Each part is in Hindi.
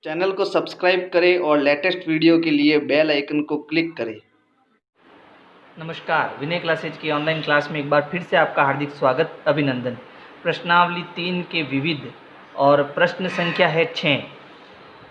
चैनल को सब्सक्राइब करें और लेटेस्ट वीडियो के लिए बेल आइकन को क्लिक करें। नमस्कार, विनय क्लासेज की ऑनलाइन क्लास में एक बार फिर से आपका हार्दिक स्वागत, अभिनंदन। प्रश्नावली 3 के विविध और प्रश्न संख्या है 6।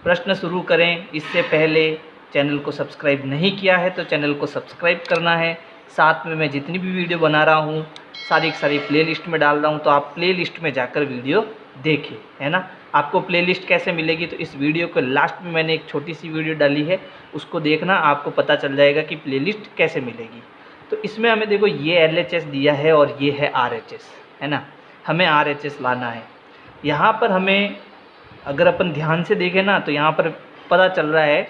प्रश्न शुरू करें इससे पहले चैनल को सब्सक्राइब नहीं किया है तो चैनल को सब्सक्राइब करना है। साथ में मैं जितनी भी वीडियो बना रहा हूँ सारी प्लेलिस्ट में डाल रहा हूँ, तो आप प्लेलिस्ट में जाकर वीडियो देखें, है ना। आपको प्लेलिस्ट कैसे मिलेगी, तो इस वीडियो के लास्ट में मैंने एक छोटी सी वीडियो डाली है, उसको देखना, आपको पता चल जाएगा कि प्लेलिस्ट कैसे मिलेगी। तो इसमें हमें देखो ये LHS दिया है और ये है RHS, है ना। हमें RHS लाना है। यहाँ पर हमें अगर अपन ध्यान से देखें ना तो यहाँ पर पता चल रहा है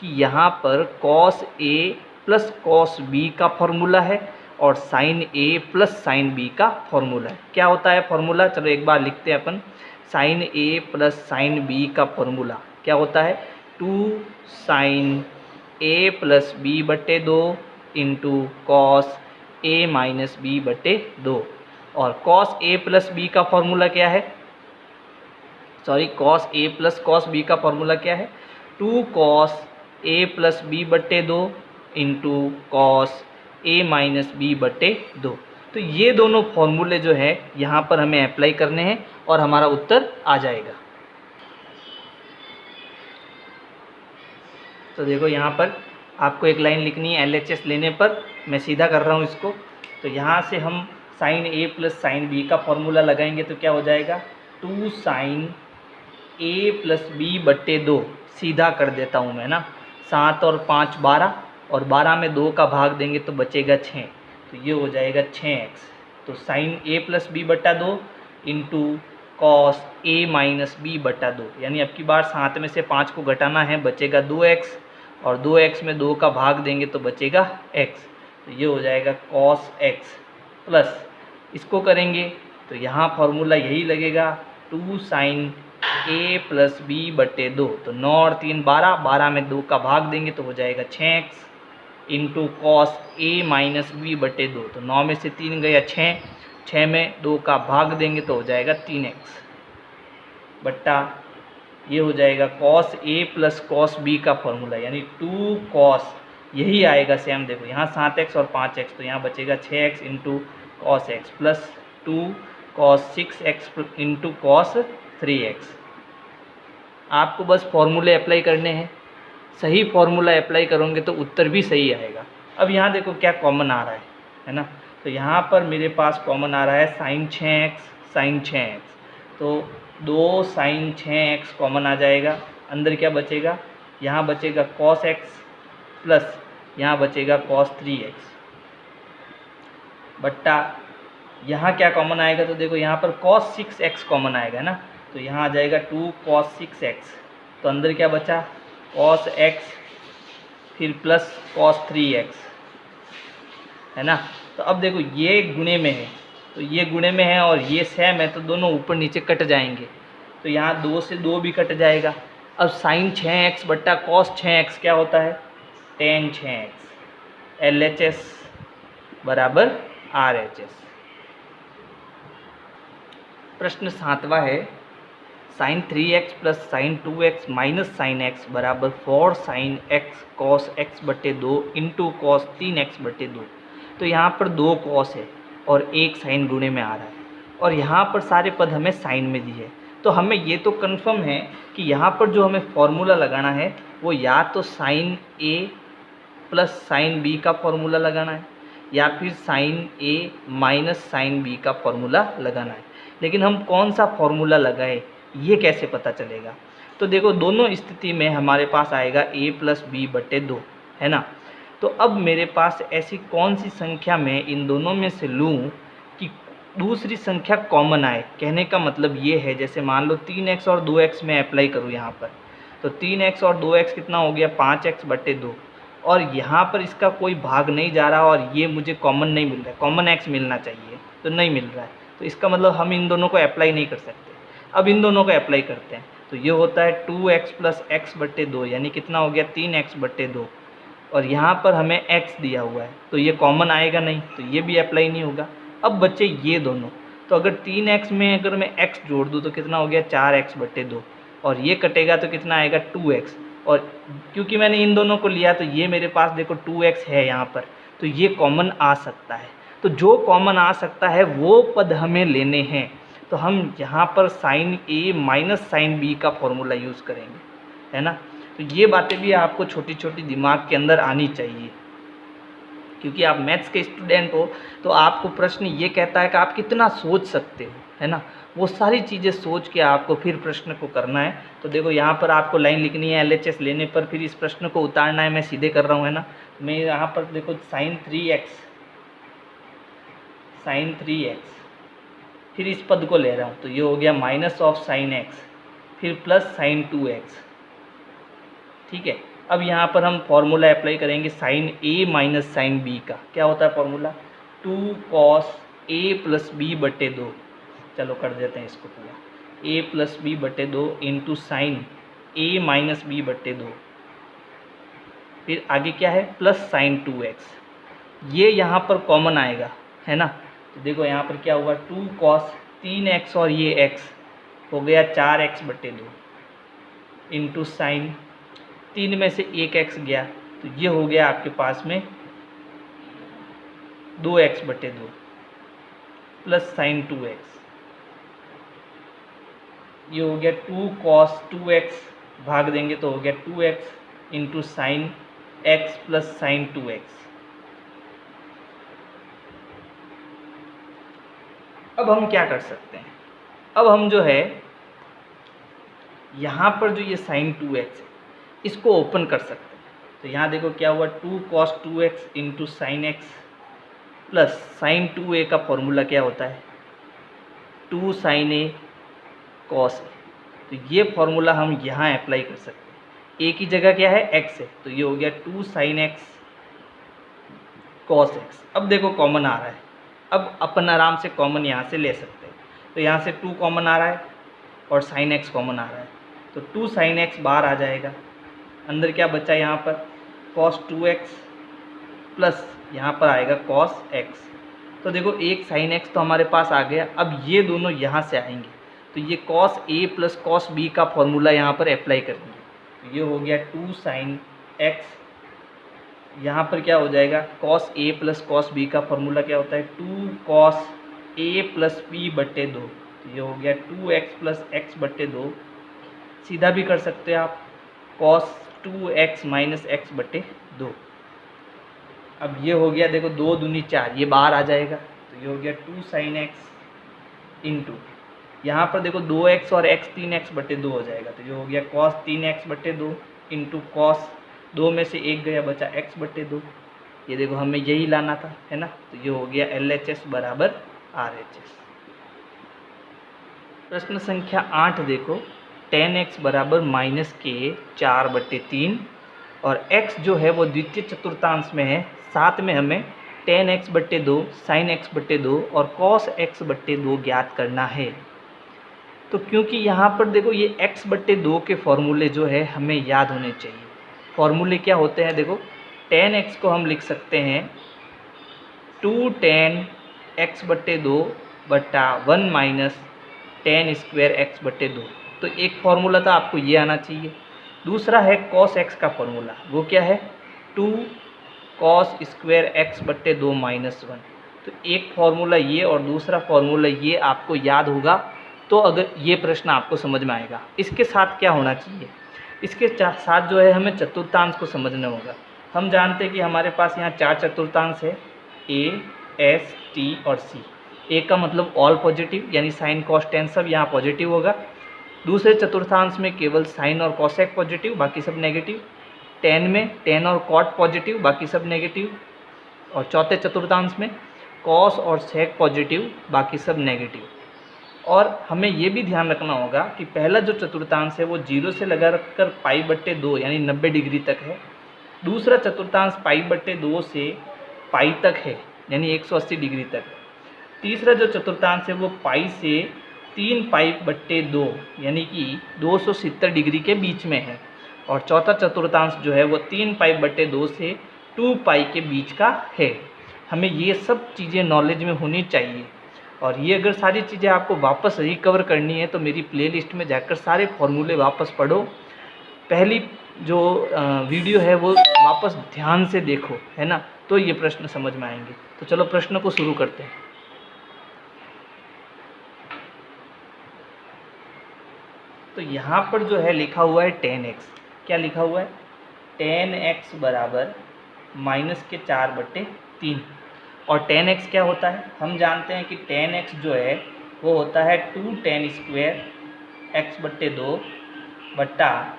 कि यहाँ पर cos A plus cos B का फॉर्मूला है और sin A plus sin B का फॉर्मूला है। क्या होता है फॉर्मूला, चलो एक बार लिखते हैं अपन। sin A plus sin B का फॉर्मूला क्या होता है, 2 sin A प्लस B बटे 2 into cos A minus B बटे 2। और cos A प्लस B का फॉर्मूला क्या है, cos A plus cos B का फॉर्मूला क्या है, 2 cos A प्लस B बटे 2 into cos A minus B बटे 2। तो ये दोनों फॉर्मूले जो है यहाँ पर हमें अप्लाई करने हैं और हमारा उत्तर आ जाएगा। तो देखो यहाँ पर आपको एक लाइन लिखनी है LHS लेने पर, मैं सीधा कर रहा हूँ इसको। तो यहाँ से हम sin A plus sin B का फॉर्मूला लगाएंगे तो क्या हो जाएगा, 2 sin A प्लस B बट्टे 2, सीधा कर देता हूँ मैं ना। 7 और 5 12, और 12 में 2 का भाग देंगे तो बचेगा 6, तो ये हो जाएगा 6x। तो sin A प्लस B बट्टा 2 into cos A minus B बट्टा 2, यानी अब की बार 7 में से 5 को घटाना है, बचेगा 2x, और 2x में 2 का भाग देंगे तो बचेगा x, तो ये हो जाएगा cos x प्लस इसको करेंगे तो यहाँ फॉर्मूला यही लगेगा, 2 sin A प्लस B बटे 2, तो 9 और 3 12, 12 में 2 का भाग देंगे तो हो जाएगा 6x into cos A minus B बटे 2, तो 9 में से 3 गया 6, 6 में 2 का भाग देंगे तो हो जाएगा 3x बट्टा ये हो जाएगा cos A plus cos B का फॉर्मूला, यानी 2 cos, यही आएगा सेम। देखो यहाँ 7x और 5x, तो यहाँ बचेगा 6x into cos x plus 2 cos 6x into cos 3x। आपको बस फॉर्मूले अप्लाई करने हैं, सही फॉर्मूला अप्लाई करोगे तो उत्तर भी सही आएगा। अब यहाँ देखो क्या कॉमन आ रहा है ना। तो यहाँ पर मेरे पास कॉमन आ रहा है sin 6x, तो 2 sin 6x कॉमन आ जाएगा। अंदर क्या बचेगा, यहाँ बचेगा cos x प्लस यहाँ बचेगा cos 3x बट्टा यहाँ क्या कॉमन आएगा, तो देखो यहाँ पर cos 6x कॉमन आएगा ना, तो यहाँ आ जाएगा 2 cos 6x, तो अंदर क्या बचा cos x फिर प्लस cos 3x, है ना। तो अब देखो ये गुणे में है, तो ये गुणे में है और ये सेम है, तो दोनों ऊपर नीचे कट जाएंगे, तो यहाँ 2 से 2 भी कट जाएगा। अब sin 6x बट्टा cos 6x क्या होता है, tan 6x, LHS बराबर RHS। प्रश्न 7वां है, sin 3x plus sin 2x minus sin x बराबर 4 sin x cos x बटे 2 इंटू कॉस 3x बटे 2। तो यहाँ पर 2 cos है और 1 sin गुणे में आ रहा है, और यहाँ पर सारे पद हमें sin में दिए। तो हमें ये तो कन्फर्म है कि यहाँ पर जो हमें फॉर्मूला लगाना है वो या तो sin A plus sin B का फॉर्मूला लगाना है, या फिर sin A minus sin B का फॉर्मूला लगाना है। लेकिन हम कौन सा फॉर्मूला लगाए ये कैसे पता चलेगा, तो देखो दोनों स्थिति में हमारे पास आएगा A प्लस B बटे 2, है ना। तो अब मेरे पास ऐसी कौन सी संख्या में इन दोनों में से लूँ कि दूसरी संख्या कॉमन आए। कहने का मतलब ये है, जैसे मान लो 3x और 2x में अप्लाई करूँ यहाँ पर, तो 3x और 2x कितना हो गया 5x बटे 2, और यहाँ पर इसका कोई भाग नहीं जा रहा और ये मुझे कॉमन नहीं मिल रहा है, कॉमन x मिलना चाहिए तो नहीं मिल रहा है, तो इसका मतलब हम इन दोनों को अप्लाई नहीं कर सकते। अब इन दोनों को अप्लाई करते हैं, तो ये होता है 2x प्लस x बटे 2, यानी कितना हो गया 3x बटे 2, और यहाँ पर हमें x दिया हुआ है तो ये कॉमन आएगा नहीं, तो ये भी अप्लाई नहीं होगा। अब बच्चे ये दोनों, तो अगर 3x में अगर मैं x जोड़ दूँ तो कितना हो गया 4x बटे 2, और ये कटेगा तो कितना आएगा 2x, और क्योंकि मैंने इन दोनों को लिया तो ये मेरे पास देखो 2x है यहाँ पर, तो ये कॉमन आ सकता है। तो जो कॉमन आ सकता है वो पद हमें लेने हैं, तो हम यहाँ पर साइन ए माइनस साइन बी का फॉर्मूला यूज़ करेंगे, है ना। तो ये बातें भी आपको छोटी छोटी दिमाग के अंदर आनी चाहिए, क्योंकि आप मैथ्स के स्टूडेंट हो तो आपको प्रश्न ये कहता है कि आप कितना सोच सकते हो, है ना। वो सारी चीज़ें सोच के आपको फिर प्रश्न को करना है। तो देखो यहाँ पर आपको लाइन लिखनी है, LHS लेने पर फिर इस प्रश्न को उतारना है। मैं सीधे कर रहा हूँ, है ना। मैं यहाँ पर देखो साइन 3x, फिर इस पद को ले रहा हूँ, तो ये हो गया माइनस ऑफ साइन x, फिर प्लस साइन 2x, ठीक है। अब यहाँ पर हम फॉर्मूला अप्लाई करेंगे sine a minus sine b का। क्या होता है formula? 2 cos a plus B बटे 2। चलो कर देते हैं इसको पूरा, a प्लस बी बटे 2 into sine a minus B बटे 2, फिर आगे क्या है प्लस साइन 2x। ये यहाँ पर कॉमन आएगा, है ना। तो देखो यहाँ पर क्या हुआ 2 cos 3x और ये x हो गया 4x बटे 2 इंटू साइन 3 में से 1x गया, तो ये हो गया आपके पास में 2x बटे 2 प्लस साइन 2x। ये हो गया 2 cos 2x, भाग देंगे तो हो गया 2x into sine x plus sine 2x। अब हम क्या कर सकते हैं? अब हम जो है यहाँ पर जो ये साइन 2x है इसको ओपन कर सकते हैं। तो यहाँ देखो क्या हुआ 2 cos 2x into sine x plus sign 2a का फॉर्मूला क्या होता है 2 साइन a cos a। तो ये फॉर्मूला हम यहाँ अप्लाई कर सकते हैं। a की जगह क्या है x है, तो ये हो गया 2 साइन x cos x। अब देखो कॉमन आ रहा है, अब अपन आराम से कॉमन यहाँ से ले सकते हैं। तो यहाँ से 2 कॉमन आ रहा है और साइन x कॉमन आ रहा है, तो 2 साइन x बाहर आ जाएगा। अंदर क्या बचा यहाँ पर cos 2x प्लस यहाँ पर आएगा cos x। तो देखो एक साइन x तो हमारे पास आ गया। अब ये दोनों यहाँ से आएंगे, तो ये cos a plus cos b का फॉर्मूला यहाँ पर अप्लाई करेंगे। तो ये हो गया 2 साइन x, यहाँ पर क्या हो जाएगा cos a plus cos b का फॉर्मूला क्या होता है 2 cos a प्लस b बटे 2। तो ये हो गया 2x प्लस x बटे 2। सीधा भी कर सकते हैं आप cos 2x माइनस x बटे 2। अब ये हो गया देखो 2 दूनी 4, ये बाहर आ जाएगा, तो ये हो गया 2 साइन x इंटू यहाँ पर देखो 2x और x 3x बटे 2 हो जाएगा, तो ये हो गया cos 3x बटे 2 इंटू cos 2 में से 1 गया बचा x बटे 2। ये देखो हमें यही लाना था, है ना। तो ये हो गया LHS बराबर RHS। प्रश्न संख्या 8 देखो, tan x बराबर माइनस के 4 बटे 3 और x जो है वो द्वितीय चतुर्थांश में है। साथ में हमें tan x बटे 2 sin x बटे 2 और cos x बटे 2 ज्ञात करना है। तो क्योंकि यहाँ पर देखो ये x बटे 2 के फॉर्मूले जो है हमें याद होने चाहिए। फॉर्मूले क्या होते हैं देखो, tan x को हम लिख सकते हैं 2 tan x बटे 2 बटा 1 माइनस tan स्क्वायर x बटे 2। तो एक फॉर्मूला था, आपको ये आना चाहिए। दूसरा है cos x का फॉर्मूला, वो क्या है 2 cos स्क्वायर x बटे 2 माइनस 1। तो एक फॉर्मूला ये और दूसरा फॉर्मूला ये आपको याद होगा, तो अगर ये प्रश्न आपको समझ में आएगा। इसके साथ क्या होना चाहिए, इसके साथ जो है हमें चतुर्थांश को समझना होगा। हम जानते हैं कि हमारे पास यहाँ 4 चतुर्थांश है, A, S, T और C। A का मतलब ऑल पॉजिटिव, यानी साइन कॉस टेन सब यहाँ पॉजिटिव होगा। दूसरे चतुर्थांश में केवल साइन और कॉसेक पॉजिटिव, बाकी सब नेगेटिव। टेन में टेन और कॉट पॉजिटिव, बाकी सब नेगेटिव। और चौथे चतुर्थांश में कॉस और सेक पॉजिटिव, बाकी सब नेगेटिव। और हमें ये भी ध्यान रखना होगा कि पहला जो चतुर्थांश है वो 0 से लगा रखकर पाई बट्टे 2 यानी 90 डिग्री तक है। दूसरा चतुर्थांश पाई बट्टे 2 से पाई तक है यानी 180 डिग्री तक है। तीसरा जो चतुर्थांश है वो पाई से 3 पाई बट्टे 2 यानी कि 270 डिग्री के बीच में है। और चौथा चतुर्थांश जो है वो 3 पाई बट्टे 2 से 2 पाई के बीच का है। हमें ये सब चीज़ें नॉलेज में होनी चाहिए। और ये अगर सारी चीज़ें आपको वापस रिकवर करनी है तो मेरी प्लेलिस्ट में जाकर सारे फॉर्मूले वापस पढ़ो, पहली जो वीडियो है वो वापस ध्यान से देखो, है ना, तो ये प्रश्न समझ में आएंगे। तो चलो प्रश्न को शुरू करते हैं। तो यहाँ पर जो है लिखा हुआ है 10x, क्या लिखा हुआ है, 10x बराबर -4/3। और 10x क्या होता है, हम जानते हैं कि 10x जो है वो होता है 2tan² x/2 बट्टा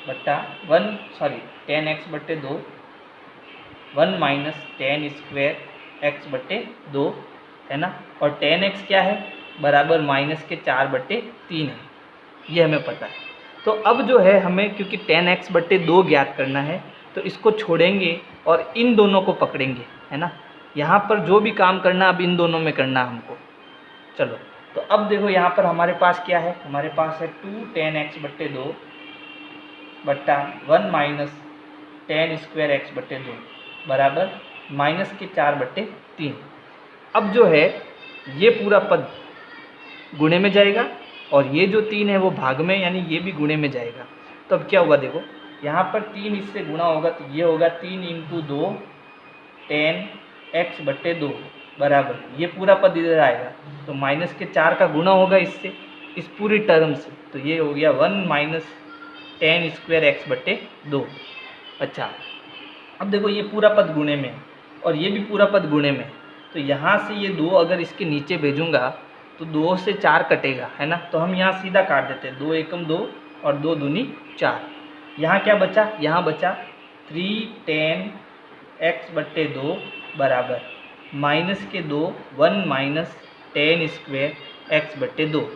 10x/2 1 - tan² x/2 है ना। और 10x क्या है, बराबर -4/3 है, ये हमें पता है। तो अब जो है हमें, क्योंकि 10x/2 ज्ञात करना है, तो इसको छोड़ेंगे और इन दोनों को पकड़ेंगे, है ना। यहाँ पर जो भी काम करना अब इन दोनों में करना हमको। चलो, तो अब देखो यहाँ पर हमारे पास क्या है, हमारे पास है 2tan x/2 बट्टा 1 - tan² x/2 बराबर -4/3। अब जो है ये पूरा पद गुणे में जाएगा और ये जो 3 है वो भाग में, यानी ये भी गुणे में जाएगा। तो अब क्या होगा, देखो यहाँ पर 3 इससे गुणा होगा तो ये होगा 3 × 2 tan x/2 बराबर, ये पूरा पद इधर आएगा तो -4 का गुणा होगा इससे, इस पूरी टर्म से, तो ये हो गया 1 - tan² x/2। अच्छा, अब देखो ये पूरा पद गुणे में है और ये भी पूरा पद गुणे में है, तो यहाँ से ये 2 अगर इसके नीचे भेजूँगा तो 2 से 4 कटेगा, है ना। तो हम यहाँ सीधा काट देते हैं, 2 एकम 2 और 2 दूनी 4। यहाँ क्या बचा, यहाँ बचा 3tan x/2 बराबर -2 1 - tan² x/2।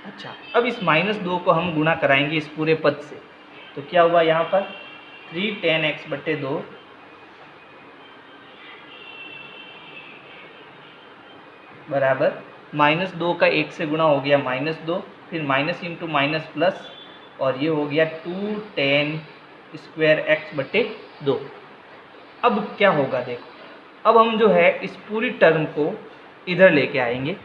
अच्छा, अब इस -2 को हम गुणा कराएंगे इस पूरे पद से, तो क्या हुआ यहाँ पर 3tan x/2 बराबर -2 का 1 से गुणा हो गया -2, फिर माइनस इंटू माइनस प्लस, और ये हो गया 2tan² x/2। अब क्या होगा, देखो अब हम जो है इस पूरी टर्म को इधर लेके आएंगे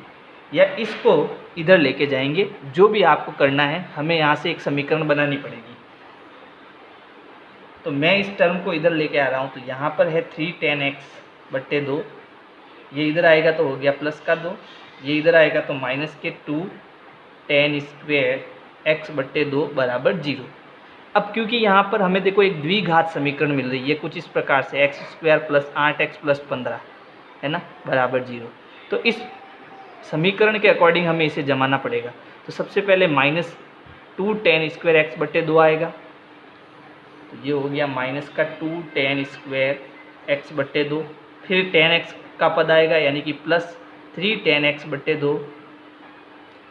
या इसको इधर लेके जाएंगे, जो भी आपको करना है। हमें यहाँ से एक समीकरण बनानी पड़ेगी, तो मैं इस टर्म को इधर लेके आ रहा हूँ। तो यहाँ पर है 3tan x/2, ये इधर आएगा तो हो गया प्लस का 2, ये इधर आएगा तो -2 tan² x/2 बराबर 0। अब क्योंकि यहाँ पर हमें देखो एक द्विघात समीकरण मिल रही है कुछ इस प्रकार से, x² + 8x + 15 है ना बराबर 0। तो इस समीकरण के अकॉर्डिंग हमें इसे जमाना पड़ेगा। तो सबसे पहले -2 tan² x/2 आएगा, तो ये हो गया -2 tan² x/2, फिर tan x का पद आएगा यानी कि +3 tan x/2,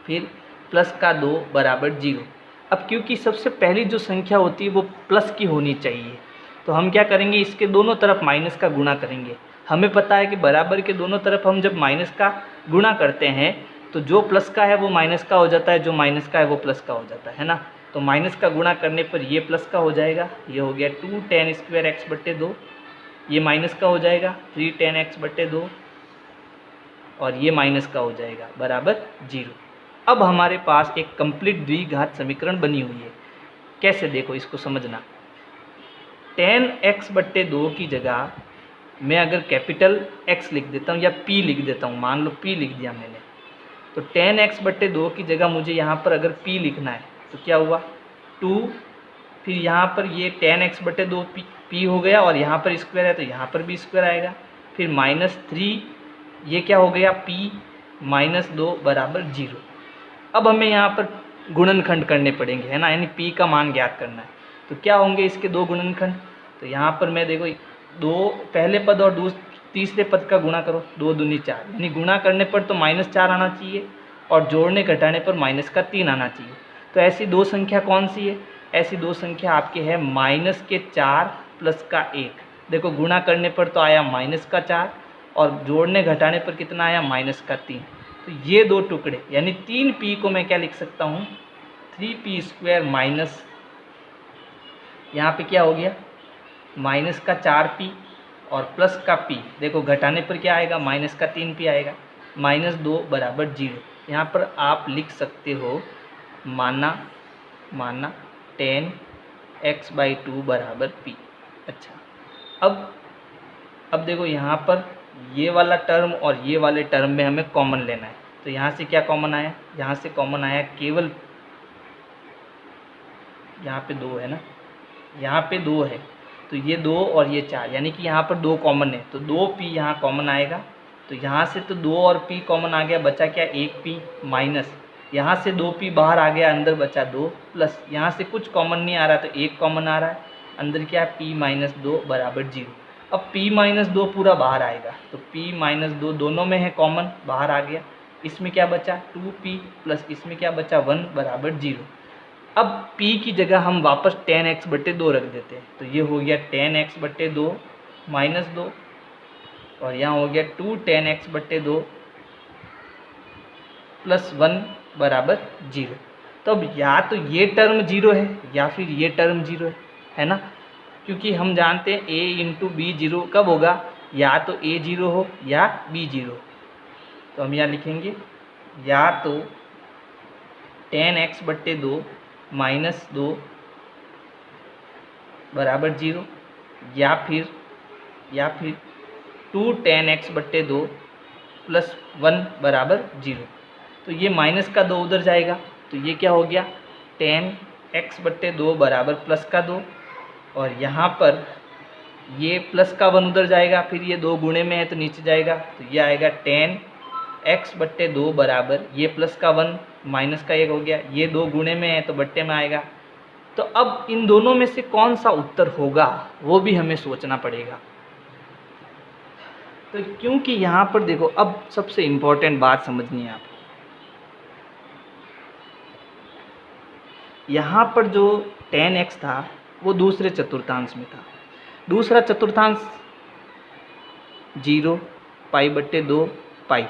फिर प्लस का 2 बराबर 0। अब क्योंकि सबसे पहली जो संख्या होती है वो प्लस की होनी चाहिए, तो हम क्या करेंगे, इसके दोनों तरफ माइनस का गुणा करेंगे। हमें पता है कि बराबर के दोनों तरफ हम जब माइनस का गुणा करते हैं तो जो प्लस का है वो माइनस का हो जाता है, जो माइनस का है वो प्लस का हो जाता है ना। तो माइनस का गुणा करने पर ये प्लस का हो जाएगा, ये हो गया 2 tan² x/2, ये माइनस का हो जाएगा 3 tan x/2, और ये माइनस का हो जाएगा बराबर 0। अब हमारे पास एक कंप्लीट द्विघात समीकरण बनी हुई है। कैसे, देखो इसको समझना। tan x/2 की जगह मैं अगर कैपिटल X लिख देता हूँ या P लिख देता हूँ, मान लो P लिख दिया मैंने, तो tan x/2 की जगह मुझे यहाँ पर अगर P लिखना है तो क्या हुआ 2, फिर यहाँ पर ये tan x/2 P हो गया, और यहाँ पर स्क्वायर है तो यहाँ पर भी स्क्वायर आएगा, फिर -3, ये क्या हो गया P -2 बराबर 0। अब हमें यहाँ पर गुणनखंड करने पड़ेंगे, है ना, यानी P का मान ज्ञात करना है। तो क्या होंगे इसके दो गुणनखंड, तो यहाँ पर मैं देखो दो पहले पद और तीसरे पद का गुणा करो, 2 दूनी 4, यानी गुणा करने पर तो -4 आना चाहिए और जोड़ने घटाने पर -3 आना चाहिए। तो ऐसी दो संख्या कौन सी है, ऐसी दो संख्या आपके है -4 + 1। देखो गुणा करने पर तो आया -4 और जोड़ने घटाने पर कितना आया -3। तो ये दो टुकड़े यानी 3p को मैं क्या लिख सकता हूँ 3p² माइनस, यहाँ पे क्या हो गया माइनस का 4p और प्लस का p, देखो घटाने पर क्या आएगा, माइनस का 3p आएगा, -2 बराबर 0। यहाँ पर आप लिख सकते हो माना 10x/2 बराबर p। अच्छा, अब देखो यहाँ पर ये वाला टर्म और ये वाले टर्म में हमें कॉमन लेना है। तो यहाँ से क्या कॉमन आया, यहाँ से कॉमन आया केवल, यहाँ पे 2 है ना, यहाँ पे 2 है, तो ये 2 और ये 4, यानी कि यहाँ पर 2 कॉमन है, तो 2p यहाँ कॉमन आएगा। तो यहाँ से तो 2 और p कॉमन आ गया, बचा क्या 1p, माइनस यहाँ से 2p बाहर आ गया, अंदर बचा 2, प्लस यहाँ से कुछ कॉमन नहीं आ रहा तो 1 कॉमन आ रहा है, अंदर क्या है p - 2 बराबर 0। अब p - 2 पूरा बाहर आएगा, तो p - 2 दोनों में है कॉमन, बाहर आ गया। इसमें क्या बचा 2p प्लस इसमें क्या बचा 1 बराबर 0। अब p की जगह हम वापस 10x/2 रख देते हैं, तो ये हो गया 10x/2 - 2 और यहाँ हो गया 2 10x/2 प्लस 1 बराबर 0। तो अब या तो ये टर्म 0 है या फिर ये टर्म 0 है ना, क्योंकि हम जानते हैं a × b 0 कब होगा, या तो a 0 हो या b 0 हो। तो हम यहाँ लिखेंगे या तो 10x/2 - 2 बराबर 0 या फिर 2 10x/2 प्लस 1 बराबर 0। तो ये माइनस का 2 उधर जाएगा, तो ये क्या हो गया 10x/2 बराबर प्लस का 2, और यहाँ पर ये प्लस का 1 उधर जाएगा, फिर ये 2 गुणे में है तो नीचे जाएगा, तो ये आएगा 10x/2 बराबर ये प्लस का 1 माइनस का 1 हो गया, ये 2 गुणे में है तो बट्टे में आएगा। तो अब इन दोनों में से कौन सा उत्तर होगा वो भी हमें सोचना पड़ेगा। तो क्योंकि यहाँ पर देखो, अब सबसे इम्पोर्टेंट बात समझनी है आपको, यहाँ पर जो 10x था वो दूसरे चतुर्थांश में था, दूसरा चतुर्थांश 0 π/2 पाई,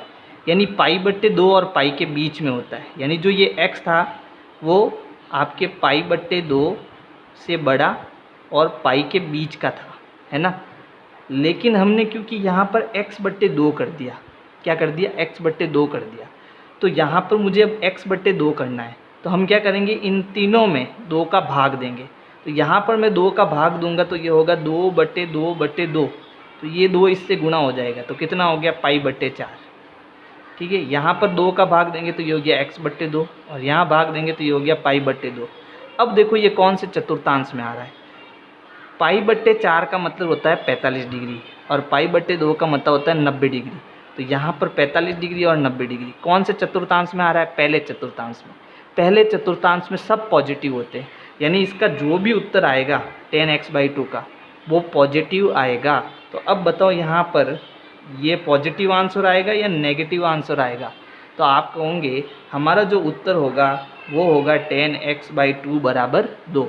यानी π/2 और पाई के बीच में होता है, यानी जो ये x था वो आपके π/2 से बड़ा और पाई के बीच का था, है ना। लेकिन हमने क्योंकि यहाँ पर x/2 कर दिया, क्या कर दिया x/2 कर दिया, तो यहाँ पर मुझे अब x/2 करना है, तो हम क्या करेंगे इन तीनों में 2 का भाग देंगे। तो यहाँ पर मैं 2 का भाग दूंगा तो ये होगा 2/2/2, तो ये 2 इससे गुणा हो जाएगा, तो कितना हो गया π/4। ठीक है, यहाँ पर 2 का भाग देंगे तो ये हो गया x/2 और यहाँ भाग देंगे तो ये हो गया π/2। अब देखो ये कौन से चतुर्थांश में आ रहा है, π/4 का मतलब होता है 45 डिग्री और π/2 का मतलब होता है 90 डिग्री। तो यहाँ पर 45 डिग्री और 90 डिग्री कौन से चतुर्थांश में आ रहा है, पहले चतुर्थांश में। पहले चतुर्थांश में सब पॉजिटिव होते हैं, यानी इसका जो भी उत्तर आएगा 10x/2 का वो पॉजिटिव आएगा। तो अब बताओ यहाँ पर ये पॉजिटिव आंसर आएगा या नेगेटिव आंसर आएगा, तो आप कहोगे हमारा जो उत्तर होगा वो होगा 10x/2 बराबर 2।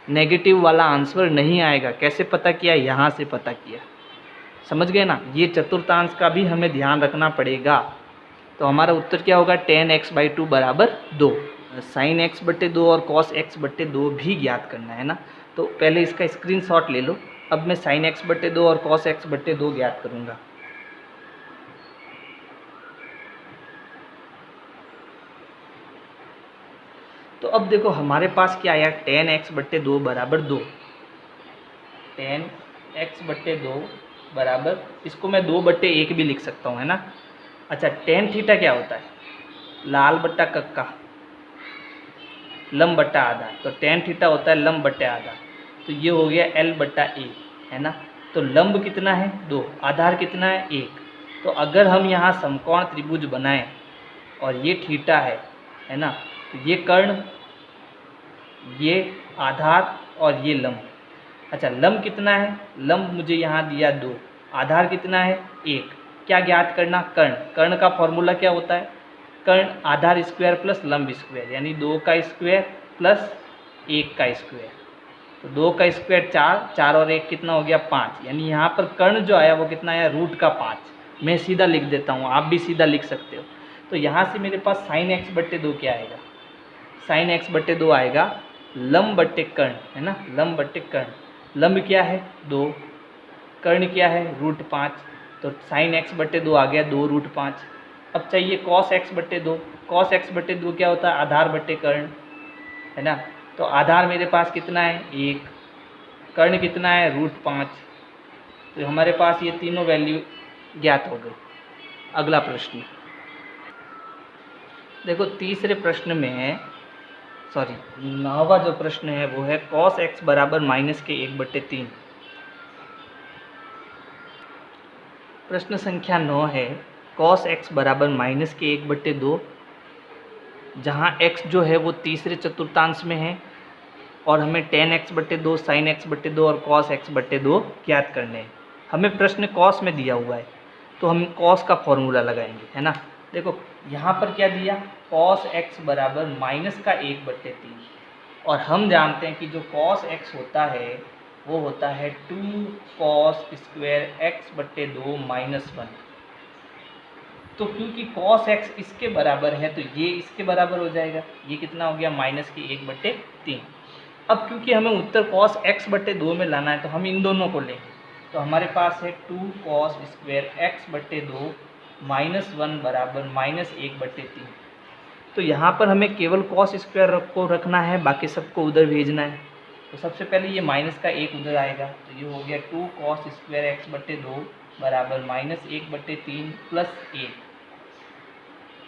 नेगेटिव वाला आंसर नहीं आएगा। कैसे पता किया, यहाँ से पता किया, समझ गए ना। ये चतुर्थांश का भी हमें ध्यान रखना पड़ेगा। तो हमारा उत्तर क्या होगा 10x/2 बराबर 2। sin x/2 और cos x/2 भी ज्ञात करना है ना, तो पहले इसका स्क्रीनशॉट ले लो। अब मैं sin x/2 और cos x/2 ज्ञात करूँगा। तो अब देखो हमारे पास क्या आया 10x/2 बराबर 2। 10x/2 बराबर, इसको मैं 2/1 भी लिख सकता हूँ, है ना। अच्छा, tan थीटा क्या होता है, लाल बट्टा कक्का लंब बट्टा आधा, तो tan थीटा होता है लंब बट्टे आधा। तो ये हो गया l/a, है ना। तो लंब कितना है 2, आधार कितना है 1। तो अगर हम यहाँ समकोण त्रिभुज बनाएं और ये थीटा है ना, तो ये कर्ण, ये आधार और ये लंब। अच्छा, लंब कितना है, लंब मुझे यहाँ दिया 2, आधार कितना है 1। क्या ज्ञात करना, कर्ण। कर्ण का फॉर्मूला क्या होता है, कर्ण आधार स्क्वायर प्लस लंब स्क्वायर, यानी 2 का स्क्वायर प्लस 1 का स्क्वायर। तो 2 का स्क्वायर 4, 4 और 1 कितना हो गया 5, यानी यहाँ पर कर्ण जो आया वो कितना आया √5। मैं सीधा लिख देता हूँ, आप भी सीधा लिख सकते हो। तो यहाँ से मेरे पास sin x/2 क्या आएगा, sin x/2 आएगा लंब बट्टे कर्ण, है ना, लंब बट्टे कर्ण। लंब क्या है 2, कर्ण क्या है √5, तो साइन x बटे 2 आ गया 2√5। अब चाहिए कॉस x बटे 2, कॉस x बटे 2 क्या होता है आधार बटे कर्ण, है ना। तो आधार मेरे पास कितना है 1, कर्ण कितना है √5, तो हमारे पास ये तीनों वैल्यू ज्ञात हो गई। अगला प्रश्न देखो, तीसरे प्रश्न में नौवां जो प्रश्न है वो है cos x बराबर -1/3। प्रश्न संख्या 9 है cos x बराबर -1/2, जहाँ x जो है वो तीसरे चतुर्थांश में है और हमें tan x बटे 2, sin x बटे 2 और cos x बटे 2 ज्ञात करने हैं। हमें प्रश्न cos में दिया हुआ है तो हम cos का फॉर्मूला लगाएंगे, है ना। देखो यहाँ पर क्या दिया, cos x बराबर -1/3, और हम जानते हैं कि जो cos x होता है वो होता है 2 cos स्क्वायर x बटे 2 -1। तो क्योंकि cos x इसके बराबर है तो ये इसके बराबर हो जाएगा, ये कितना हो गया -1/3। अब क्योंकि हमें उत्तर cos x बटे 2 में लाना है तो हम इन दोनों को लेंगे, तो हमारे पास है 2 cos स्क्वायर x बटे 2 -1 बराबर -1/3। तो यहाँ पर हमें केवल cos स्क्वायर को रखना है, बाकी सबको उधर भेजना है। तो सबसे पहले ये माइनस का 1 उधर आएगा, तो ये हो गया 2 cos स्क्वायर x बटे 2 बराबर -1/3 प्लस 1।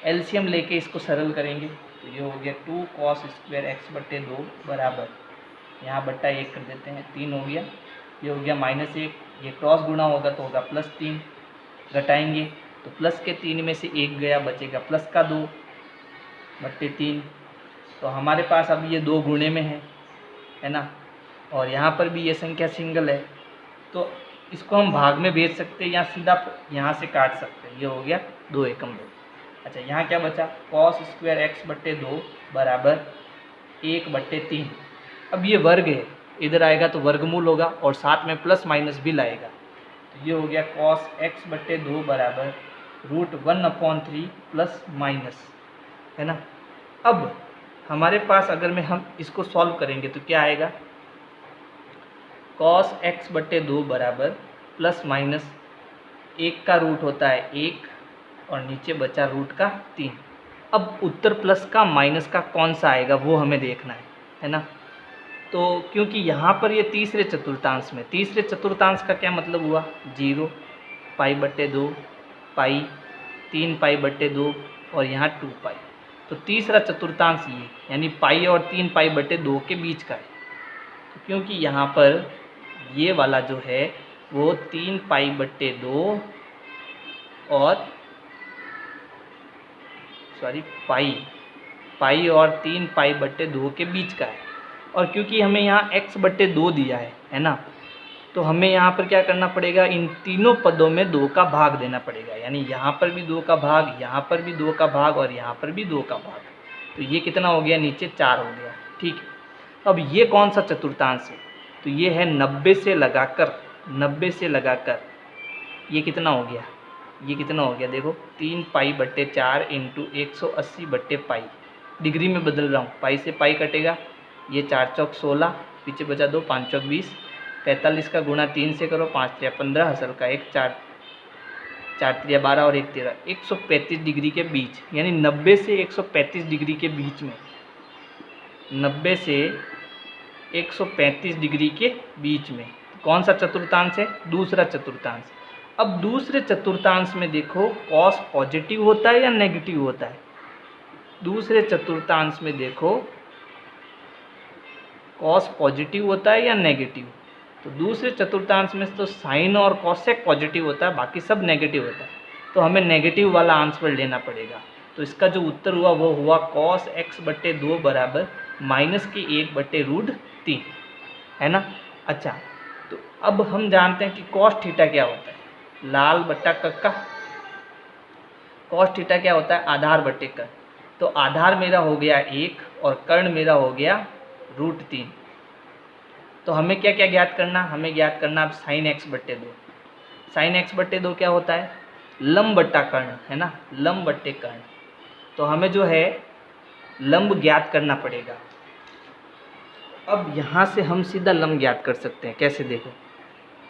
एलसीएम लेके इसको सरल करेंगे तो ये हो गया 2 cos स्क्वायर x बटे 2 बराबर, यहाँ बट्टा 1 कर देते हैं, 3 हो गया, ये हो गया -1, ये क्रॉस गुणा होगा तो होगा +3, घटाएंगे तो प्लस के 3 में से 1 गया, बचेगा प्लस का 2 बट्टे 3। तो हमारे पास अब ये 2 गुणे में है ना, और यहाँ पर भी ये संख्या सिंगल है तो इसको हम भाग में भेज सकते हैं या सीधा यहाँ से काट सकते हैं। ये हो गया 2 एकम 2। अच्छा, यहाँ क्या बचा, cos स्क्वायर x बटे 2 बराबर 1/3। अब ये वर्ग है, इधर आएगा तो वर्गमूल होगा और साथ में प्लस माइनस भी लाएगा, तो ये हो गया cos x बटे 2 बराबर √1/3 प्लस माइनस, है ना। अब हमारे पास अगर हम इसको सॉल्व करेंगे तो क्या आएगा, cos x बटे 2 बराबर प्लस माइनस 1 का रूट होता है 1 और नीचे बचा रूट का 3। अब उत्तर प्लस का माइनस का कौन सा आएगा वो हमें देखना है ना। तो क्योंकि यहाँ पर ये तीसरे चतुर्थांश में, तीसरे चतुर्थांश का क्या मतलब हुआ 0, π/2, पाई, 3π/2 और यहाँ 2π। तो तीसरा चतुर्थांश ये यानी पाई और 3π/2 के बीच का है। तो क्योंकि यहाँ पर ये वाला जो है वो 3π/2 और पाई और 3π/2 के बीच का है, और क्योंकि हमें यहाँ x/2 दिया है ना, तो हमें यहाँ पर क्या करना पड़ेगा, इन तीनों पदों में 2 का भाग देना पड़ेगा, यानी यहाँ पर भी 2 का भाग, यहाँ पर भी 2 का भाग और यहाँ पर भी 2 का भाग। तो ये कितना हो गया, नीचे 4 हो गया, ठीक है। अब ये कौन सा चतुर्थांश है, तो ये है 90 से लगाकर ये कितना हो गया, ये कितना हो गया देखो 3π/4 इंटू 180/π। डिग्री में बदल रहा हूँ, पाई से पाई कटेगा, ये 4 चौक 16, पीछे बचा 2, 5 चौक 20, 45 का गुणा 3 से करो, 5 3 15, हसल का 1 4 3 12 और 1 13, 135 डिग्री के बीच, यानी 90 से 135 डिग्री के बीच में, 90 से 135 डिग्री के बीच में कौन सा चतुर्थांश है, दूसरा चतुर्थांश। अब दूसरे चतुर्थांश में देखो cos पॉजिटिव होता है या नेगेटिव होता है, दूसरे चतुर्थांश में देखो cos पॉजिटिव होता है या नेगेटिव। तो दूसरे चतुर्थांश में तो साइन और cosec पॉजिटिव होता है, बाकी सब नेगेटिव होता है, तो हमें नेगेटिव वाला आंसर लेना पड़ेगा। तो इसका जो उत्तर हुआ वो हुआ cos x/2 बराबर -1/√3, है ना। अच्छा, तो अब हम जानते हैं कि cos थीटा क्या होता है, लाल बट्टा कक्का। cos थीटा क्या होता है, आधार बटे कर्ण। तो आधार मेरा हो गया 1 और कर्ण मेरा हो गया √3। तो हमें क्या क्या ज्ञात करना, हमें ज्ञात करना अब sin x/2। sin x/2 क्या होता है, लंब बट्टा कर्ण, है ना, लंब बट्टे कर्ण। तो हमें जो है लंब ज्ञात करना पड़ेगा। अब यहाँ से हम सीधा लंब ज्ञात कर सकते हैं। कैसे? देखो,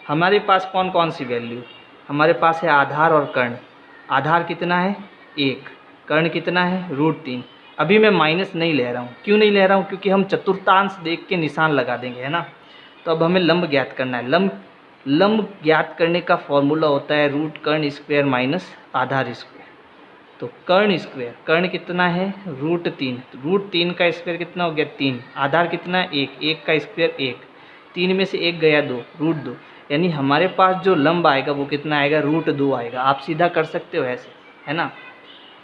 हमारे पास कौन कौन सी वैल्यू, हमारे पास है आधार और कर्ण। आधार कितना है? 1। कर्ण कितना है? √3। अभी मैं माइनस नहीं ले रहा हूँ। क्यों नहीं ले रहा हूँ? क्योंकि हम चतुर्थांश देख के निशान लगा देंगे, है ना। तो अब हमें लंब ज्ञात करना है। लंब ज्ञात करने का फॉर्मूला होता है रूट कर्ण स्क्वायर माइनस आधार स्क्वायर। तो कर्ण स्क्वायर, कर्ण कितना है? √3। √3 का स्क्वायर कितना हो गया? 3। आधार कितना है? 1। 1 का स्क्वायर 1। 3 में से 1 गया 2, √2। यानी हमारे पास जो लंब आएगा वो कितना आएगा? √2 आएगा। आप सीधा कर सकते हो ऐसे, है ना।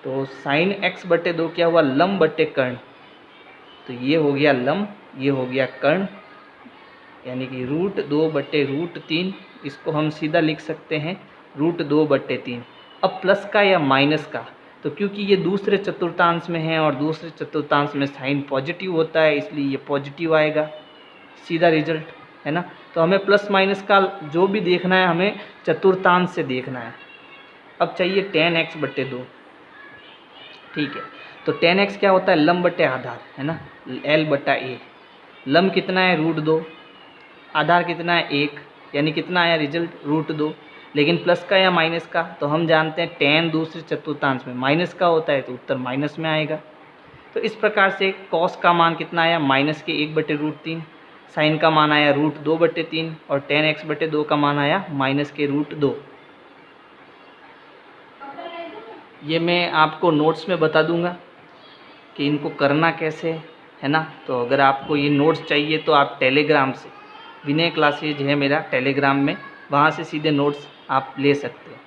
तो sin x/2 क्या हुआ? लंब बटे कर्ण। तो ये हो गया लंब, ये हो गया कर्ण, यानी कि √2/√3। इसको हम सीधा लिख सकते हैं √2/3। अब प्लस का या माइनस का, तो क्योंकि ये दूसरे चतुर्थांश में है और दूसरे चतुर्थांश में साइन पॉजिटिव होता है, इसलिए ये पॉजिटिव आएगा, सीधा रिजल्ट, है ना। तो हमें प्लस माइनस का जो भी देखना है हमें चतुर्थांश से देखना है। अब चाहिए tan x/2, ठीक है। तो tan x क्या होता है? लंब बटे आधार, है ना, l/a। लंब कितना है? √2। आधार कितना है? 1। यानी कितना आया रिजल्ट? √2। लेकिन प्लस का या माइनस का, तो हम जानते हैं tan दूसरे चतुर्थांश में माइनस का होता है, तो उत्तर माइनस में आएगा। तो इस प्रकार से cos का मान कितना आया? -1/√3। साइन का मान आया √2/3 और tan x/2 का मान आया -√2। ये मैं आपको नोट्स में बता दूंगा कि इनको करना कैसे, है ना। तो अगर आपको ये नोट्स चाहिए तो आप टेलीग्राम से, विनय क्लासेज है मेरा टेलीग्राम में, वहाँ से सीधे नोट्स आप ले सकते हो।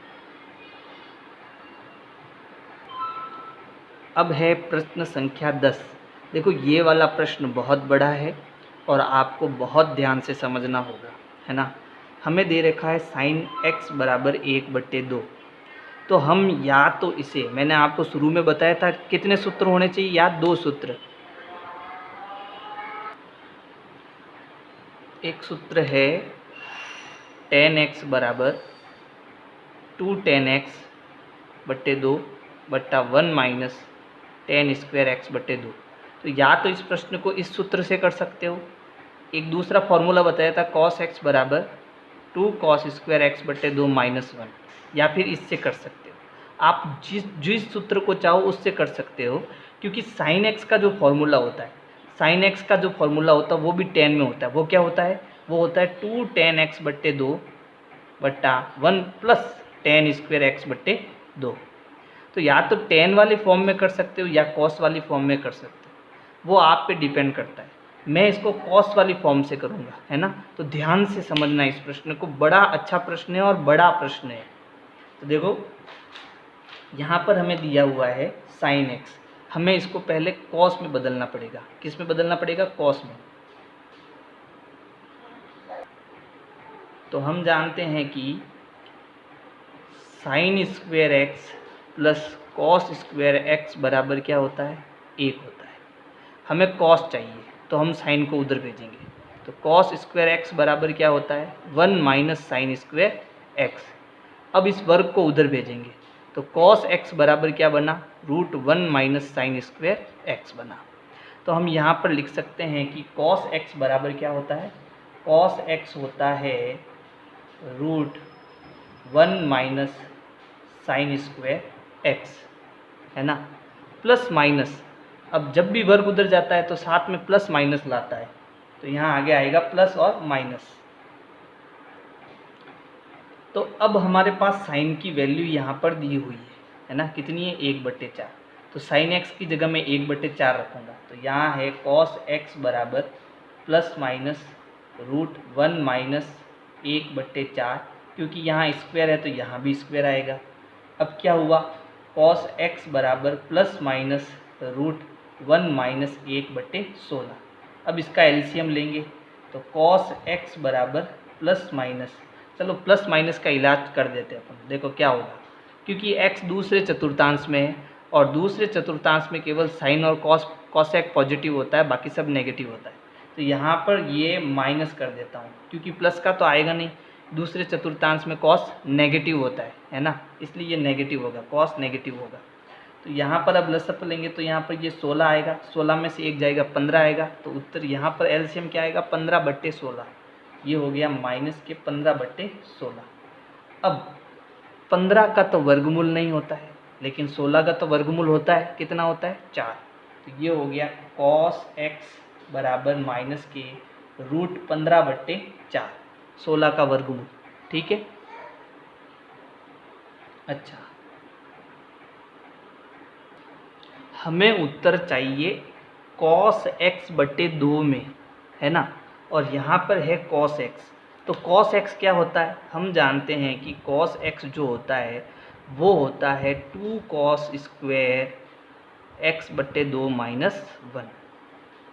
अब है प्रश्न संख्या 10। देखो, ये वाला प्रश्न बहुत बड़ा है और आपको बहुत ध्यान से समझना होगा, है ना। हमें दे रखा है sin x = 1/2। तो हम या तो इसे, मैंने आपको शुरू में बताया था कितने सूत्र होने चाहिए, या 2 सूत्र। एक सूत्र है tan x = 2 tan x/2 बट्टा 1 माइनस tan स्क्वायर x/2। तो या तो इस प्रश्न को इस सूत्र से कर सकते हो। एक दूसरा फॉर्मूला बताया था cos x = 2 cos square x/2 -1, या फिर इससे कर सकते हो। आप जिस सूत्र को चाहो उससे कर सकते हो, क्योंकि sin x का जो फॉर्मूला होता है, sin x का जो फॉर्मूला होता है वो भी tan में होता है। वो क्या होता है? वो होता है 2 tan x/2 बट्टा 1 प्लस tan स्क्वायर x/2। तो या तो tan वाले फॉर्म में कर सकते हो या cos वाली फॉर्म में कर सकते हो, वो आप पे डिपेंड करता है। मैं इसको cos वाली फॉर्म से करूँगा, है ना। तो ध्यान से समझना इस प्रश्न को, बड़ा अच्छा प्रश्न है और बड़ा प्रश्न है। तो देखो, यहाँ पर हमें दिया हुआ है sin x, हमें इसको पहले cos में बदलना पड़ेगा। किस में बदलना पड़ेगा? cos में। तो हम जानते हैं कि sin square x plus cos square x बराबर क्या होता है? 1 होता है। हमें cos चाहिए तो हम sin को उधर भेजेंगे। तो cos स्क्वायर x बराबर क्या होता है? 1 माइनस साइन स्क्वायर x। अब इस वर्ग को उधर भेजेंगे तो cos x बराबर क्या बना? √1 माइनस साइन स्क्वायर x बना। तो हम यहाँ पर लिख सकते हैं कि cos x बराबर क्या होता है? cos x होता है √1 माइनस साइन स्क्वायर x, है ना, प्लस माइनस। अब जब भी वर्ग उधर जाता है तो साथ में प्लस माइनस लाता है, तो यहाँ आगे आएगा प्लस और माइनस। तो अब हमारे पास साइन की वैल्यू यहाँ पर दी हुई है ना, कितनी है? 1/4। तो साइन x की जगह मैं 1/4 रखूँगा। तो यहाँ है cos x बराबर प्लस माइनस √1 माइनस 1/4, क्योंकि यहाँ स्क्वायर है तो यहाँ भी स्क्वायर आएगा। अब क्या हुआ? cos x बराबर प्लस माइनस √1 माइनस 1/16। अब इसका एलसीएम लेंगे तो cos x बराबर प्लस माइनस, चलो प्लस माइनस का इलाज कर देते हैं अपन। देखो क्या होगा, क्योंकि x दूसरे चतुर्थांश में है और दूसरे चतुर्थांश में केवल साइन और cosec पॉजिटिव होता है, बाकी सब नेगेटिव होता है। तो यहाँ पर ये माइनस कर देता हूँ, क्योंकि प्लस का तो आएगा नहीं, दूसरे चतुर्थांश में cos नेगेटिव होता है ना, इसलिए ये नेगेटिव होगा, cos नेगेटिव होगा। तो यहाँ पर अब लसअप लेंगे तो यहाँ पर ये 16 आएगा, 16 में से 1 जाएगा 15 आएगा, तो उत्तर यहाँ पर एलसीएम क्या आएगा 15/16। ये हो गया माइनस के 15/16। अब 15 का तो वर्गमूल नहीं होता है, लेकिन 16 का तो वर्गमूल होता है। कितना होता है 4। तो ये हो गया cos x बराबर माइनस के √15/4, 16 का वर्गमूल। ठीक है। अच्छा, हमें उत्तर चाहिए cos x/2 में, है ना, और यहाँ पर है cos x। तो cos x क्या होता है, हम जानते हैं कि cos x जो होता है वो होता है 2 cos स्क्वायर x/2 - 1।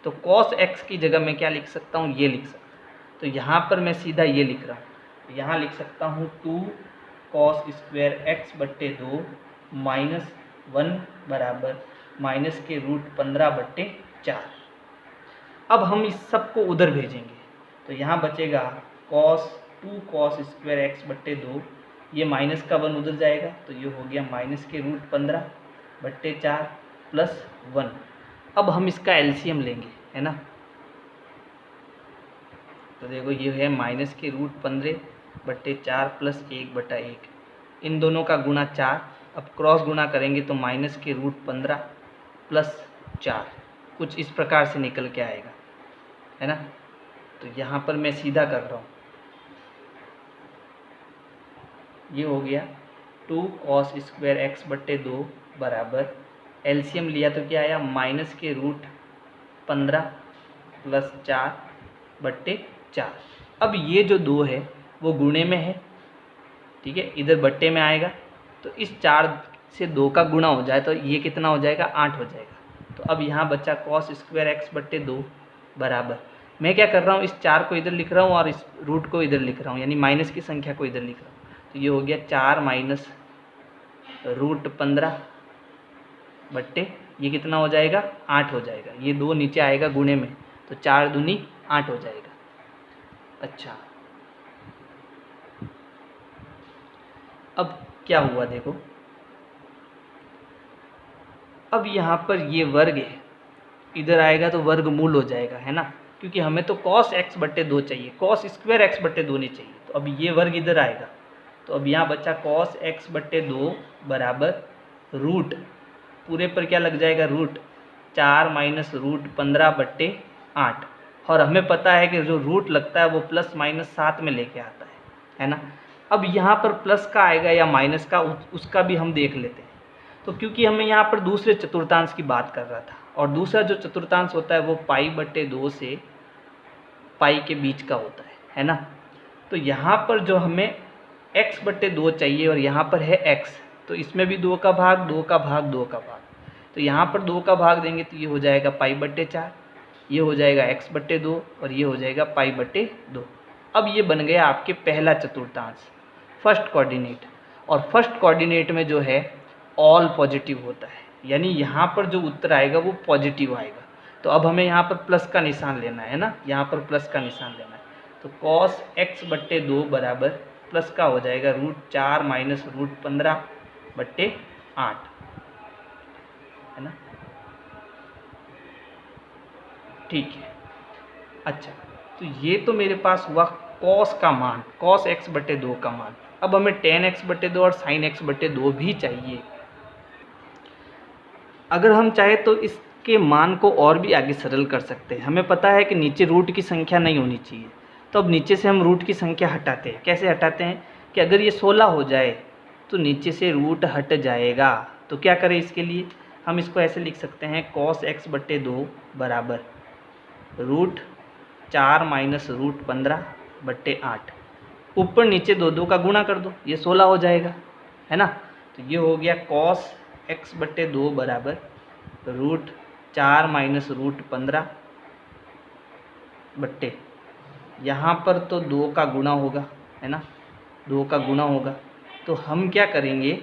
तो cos x की जगह मैं क्या लिख सकता हूँ, ये लिख सकता हूँ। तो यहाँ पर मैं सीधा ये लिख रहा हूँ, यहाँ लिख सकता हूँ 2 cos स्क्वायर x/2 - 1 बराबर माइनस के √15/4। अब हम इस सब को उधर भेजेंगे, तो यहाँ बचेगा2 cos स्क्वायर x/2, ये माइनस का 1 उधर जाएगा, तो ये हो गया माइनस के √15/4 प्लस 1। अब हम इसका एलसीएम लेंगे, है ना। तो देखो ये है माइनस के √15/4 प्लस 1/1, इन दोनों का गुणा 4। अब क्रॉस गुणा करेंगे तो माइनस के √15 प्लस 4 कुछ इस प्रकार से निकल के आएगा, है ना। तो यहाँ पर मैं सीधा कर रहा हूँ, ये हो गया 2 cos स्क्वायर x/2 बराबर एलसीएम लिया तो क्या आया माइनस के √15 प्लस 4/4। अब ये जो 2 है वो गुणे में है, ठीक है, इधर बट्टे में आएगा, तो इस 4 से 2 का गुणा हो जाए तो ये कितना हो जाएगा 8 हो जाएगा। तो अब यहाँ बचा cos स्क्वायर x/2 बराबर, मैं क्या कर रहा हूँ, इस 4 को इधर लिख रहा हूँ और इस रूट को इधर लिख रहा हूँ, यानी माइनस की संख्या को इधर लिख रहा हूँ। तो ये हो गया 4 माइनस √15 बट्टे ये कितना हो जाएगा 8 हो जाएगा। ये 2 नीचे आएगा गुणे में, तो 4 दूनी 8 हो जाएगा। अच्छा, अब क्या हुआ देखो, अब यहाँ पर ये वर्ग है, इधर आएगा तो वर्गमूल हो जाएगा, है ना, क्योंकि हमें तो cos x/2 चाहिए, cos स्क्वायर x/2 नहीं चाहिए। तो अब ये वर्ग इधर आएगा, तो अब यहाँ बचा cos x/2 बराबर रूट, पूरे पर क्या लग जाएगा रूट 4 माइनस √15/8। और हमें पता है कि जो रूट लगता है वो प्लस माइनस साथ में लेके आता है ना। अब यहाँ पर प्लस का आएगा या माइनस का, उसका भी हम देख लेते हैं। तो क्योंकि हमें यहाँ पर दूसरे चतुर्थांश की बात कर रहा था, और दूसरा जो चतुर्थांश होता है वो π/2 से पाई के बीच का होता है ना। तो यहाँ पर जो हमें x/2 चाहिए और यहाँ पर है x, तो इसमें भी 2 का भाग 2 का भाग 2 का भाग, तो यहाँ पर 2 का भाग देंगे तो ये हो जाएगा π/4, ये हो जाएगा x/2 और ये हो जाएगा π/2। अब ये बन गया आपके पहला चतुर्थांश, फर्स्ट कोऑर्डिनेट। और फर्स्ट कोऑर्डिनेट में जो है ऑल पॉजिटिव होता है, यानी यहाँ पर जो उत्तर आएगा वो पॉजिटिव आएगा। तो अब हमें यहाँ पर प्लस का निशान लेना है ना, यहाँ पर प्लस का निशान लेना है। तो cos x/2 बराबर प्लस का हो जाएगा √4 माइनस √15/8, है ना। ठीक है। अच्छा, तो ये तो मेरे पास हुआ cos का मान, cos x/2 का मान। अब हमें tan x/2 और sin x/2 भी चाहिए। अगर हम चाहे तो इसके मान को और भी आगे सरल कर सकते हैं। हमें पता है कि नीचे रूट की संख्या नहीं होनी चाहिए, तो अब नीचे से हम रूट की संख्या हटाते हैं। कैसे हटाते हैं कि अगर ये 16 हो जाए तो नीचे से रूट हट जाएगा। तो क्या करें इसके लिए, हम इसको ऐसे लिख सकते हैं cos x/2 बराबर √4 माइनस √15/8। ऊपर नीचे 2 का गुणा कर दो, ये 16 हो जाएगा, है ना। तो ये हो गया cos x/2 बराबर √4 माइनस √15 बट्टे, यहाँ पर तो 2 का गुणा होगा, है ना, 2 का गुणा होगा। तो हम क्या करेंगे,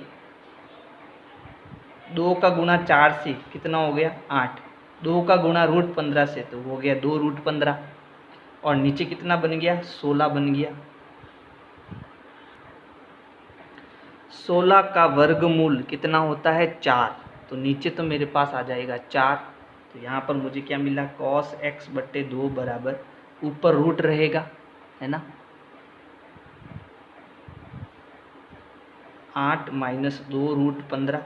2 का गुणा 4 से कितना हो गया 8, 2 का गुणा √15 से तो हो गया 2 √15, और नीचे कितना बन गया 16 बन गया। 16 का वर्गमूल कितना होता है 4, तो नीचे तो मेरे पास आ जाएगा 4। तो यहाँ पर मुझे क्या मिला, cos x बट्टे 2 बराबर, ऊपर रूट रहेगा है ना, 8 माइनस 2 रूट 15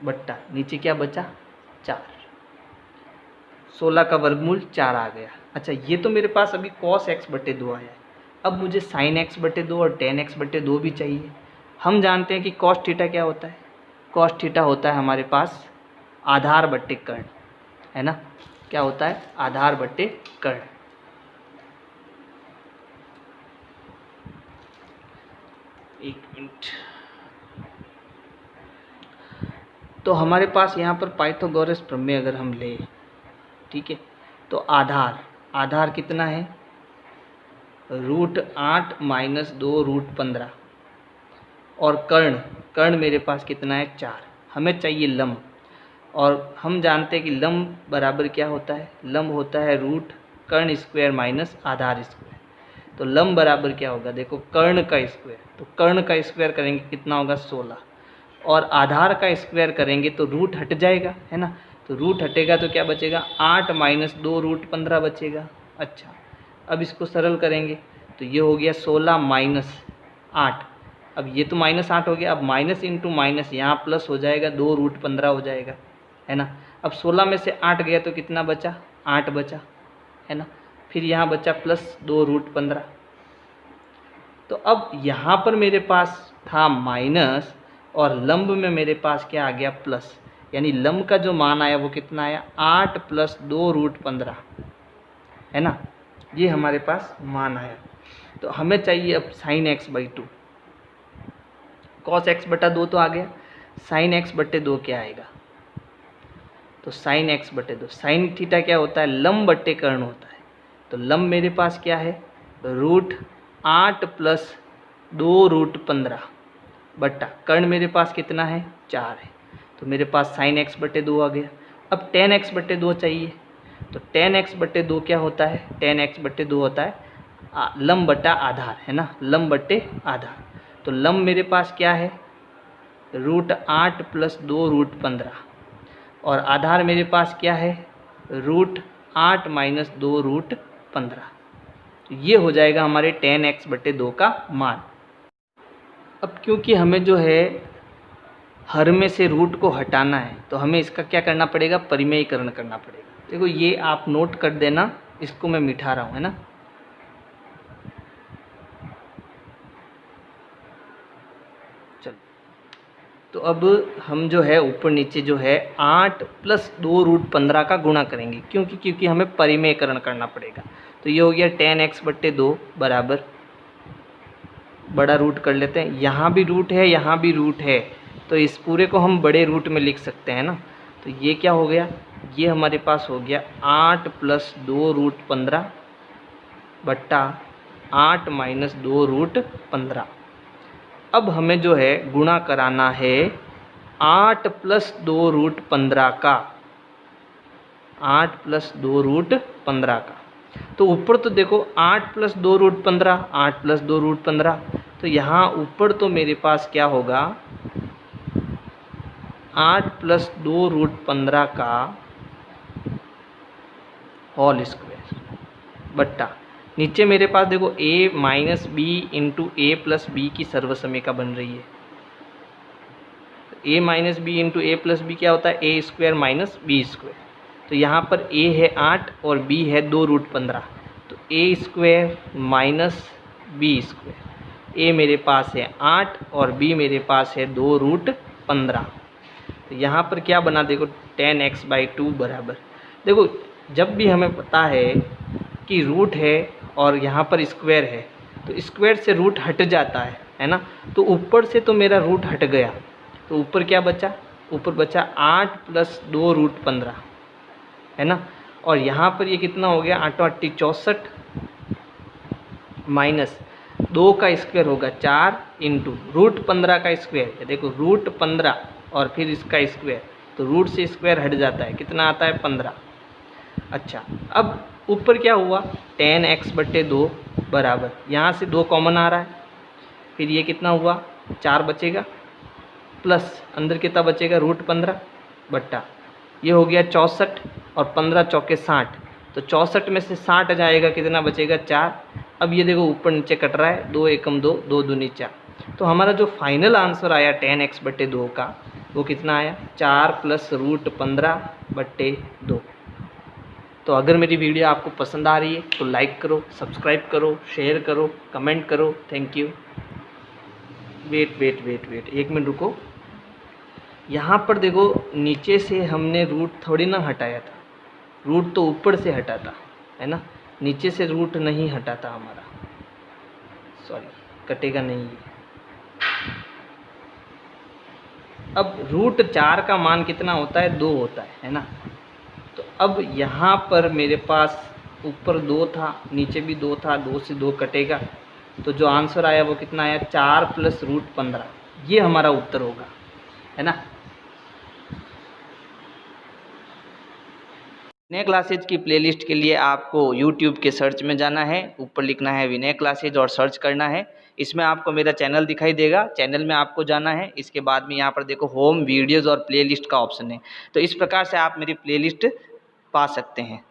बट्टा नीचे क्या बचा 4, 16 का वर्गमूल 4 आ गया। अच्छा, ये तो मेरे पास अभी cos x बट्टे 2 आया है। अब मुझे sin x बट्टे 2 और tan x बट्टे 2 भी चाहिए। हम जानते हैं कि cos थीटा क्या होता है, cos थीटा होता है हमारे पास आधार बट्टे कर्ण, है ना। क्या होता है, आधार बट्टे कर्ण। एक मिनट। तो हमारे पास यहाँ पर पाइथागोरस प्रमेय अगर हम ले, ठीक है, तो आधार कितना है, √8 माइनस 2 रूट 15, और कर्ण मेरे पास कितना है 4। हमें चाहिए लंब, और हम जानते हैं कि लंब बराबर क्या होता है, लंब होता है रूट कर्ण स्क्वायर माइनस आधार स्क्वायर। तो लंब बराबर क्या होगा, देखो कर्ण का स्क्वायर, तो कर्ण का स्क्वायर करेंगे कितना होगा 16, और आधार का स्क्वायर करेंगे तो रूट हट जाएगा, है ना। तो रूट हटेगा तो क्या बचेगा, 8 माइनस 2 रूट 15 बचेगा। अच्छा, अब इसको सरल करेंगे तो ये हो गया 16 माइनस 8, अब ये तो माइनस 8 हो गया, अब माइनस इंटू माइनस यहाँ प्लस हो जाएगा, 2 रूट 15 हो जाएगा, है ना। अब 16 में से 8 गया तो कितना बचा, 8 बचा, है ना। फिर यहाँ बचा प्लस 2 रूट 15। तो अब यहाँ पर मेरे पास था माइनस, और लंब में मेरे पास क्या आ गया प्लस, यानी लंब का जो मान आया वो कितना आया, 8 प्लस 2 रूट 15, है ना। ये हमारे पास मान आया। तो हमें चाहिए अब sin x बई 2, cos x बटा 2 तो आ गया, sin x बटे 2 क्या आएगा, तो sin x बटे 2, sin थीटा क्या होता है, लंब बट्टे कर्ण होता है। तो लंब मेरे पास क्या है, √8 प्लस 2 रूट 15 बट्टा कर्ण मेरे पास कितना है 4 है, तो मेरे पास sin x बटे 2 आ गया। अब tan x बटे 2 चाहिए, तो tan x बटे 2 क्या होता है, tan x बटे 2 होता है लंब बट्टा आधार, है ना, लंब बट्टे आधार। तो लंब मेरे पास क्या है, √8 प्लस 2 रूट 15, और आधार मेरे पास क्या है, √8 माइनस 2 रूट 15। तो ये हो जाएगा हमारे tan x बटे 2 का मान। अब क्योंकि हमें जो है हर में से रूट को हटाना है, तो हमें इसका क्या करना पड़ेगा, परिमेयीकरण करना पड़ेगा। देखो ये आप नोट कर देना, इसको मैं मिटा रहा हूँ, है ना। चलो, तो अब हम जो है ऊपर नीचे जो है 8 प्लस 2 रूट 15 का गुणा करेंगे, क्योंकि हमें परिमेयीकरण करना पड़ेगा। तो ये हो गया tan x बट्टे 2 बराबर, बड़ा रूट कर लेते हैं, यहाँ भी रूट है यहाँ भी रूट है, तो इस पूरे को हम बड़े रूट में लिख सकते हैं ना। तो ये क्या हो गया, ये हमारे पास हो गया 8 प्लस 2 रूट 15 बट्टा 8 माइनस 2 रूट 15। अब हमें जो है गुणा कराना है 8 प्लस 2 रूट 15 का, 8 प्लस 2 रूट 15 का। तो ऊपर तो देखो 8 प्लस 2 रूट 15, 8 प्लस 2 रूट 15, तो यहाँ ऊपर तो मेरे पास क्या होगा, 8 प्लस 2 रूट 15 का होल स्क्वायर बट्टा नीचे मेरे पास देखो a minus B into A plus B की सर्वसमीका बन रही है। a minus B into A plus B क्या होता है, A square minus B square. तो यहाँ पर a है 8 और b है 2 रूट 15, तो a square minus B square. a मेरे पास है 8 और b मेरे पास है 2 रूट 15। तो यहाँ पर क्या बना, देखो tan x बाई 2 बराबर, देखो जब भी हमें पता है कि रूट है और यहाँ पर स्क्वायर है, तो स्क्वायर से रूट हट जाता है ना। तो ऊपर से तो मेरा रूट हट गया, तो ऊपर क्या बचा, ऊपर बचा 8 प्लस 2 रूट 15, है ना। और यहाँ पर ये कितना हो गया, 8 8 64 माइनस 2 का स्क्वायर होगा 4 इंटू रूट 15 का स्क्वायर है, देखो रूट 15 और फिर इसका स्क्वायर, तो रूट से स्क्वायर हट जाता है, कितना आता है 15। अच्छा, अब ऊपर क्या हुआ, tan x बट्टे 2 बराबर, यहाँ से 2 कॉमन आ रहा है, फिर ये कितना हुआ 4 बचेगा, प्लस अंदर कितना बचेगा √15 बट्टा ये हो गया 64 और 15 चौके 60, तो 64 में से 60 जाएगा कितना बचेगा 4। अब ये देखो ऊपर नीचे कट रहा है, 2 एकम 2, 2 दूनी 4। तो हमारा जो फाइनल आंसर आया 10x/2 का वो कितना आया 4 + √15/2। तो अगर मेरी वीडियो आपको पसंद आ रही है तो लाइक करो, सब्सक्राइब करो, शेयर करो, कमेंट करो। Thank you. वेट 1 मिनट रुको। यहाँ पर देखो नीचे से हमने रूट थोड़ी ना हटाया था, रूट तो ऊपर से हटा था, है ना, नीचे से रूट नहीं हटा था हमारा, सॉरी कटेगा नहीं ये। अब √4 का मान कितना होता है 2 होता है ना। तो अब यहाँ पर मेरे पास ऊपर 2 था, नीचे भी 2 था, 2 से 2 कटेगा, तो जो आंसर आया वो कितना आया 4 + √15। ये हमारा उत्तर होगा, है ना। विनय क्लासेज की प्लेलिस्ट के लिए आपको YouTube के सर्च में जाना है, ऊपर लिखना है विनय क्लासेज और सर्च करना है। इसमें आपको मेरा चैनल दिखाई देगा, चैनल में आपको जाना है। इसके बाद में यहाँ पर देखो होम, वीडियोज़ और प्लेलिस्ट का ऑप्शन है, तो इस प्रकार से आप मेरी प्लेलिस्ट पा सकते हैं।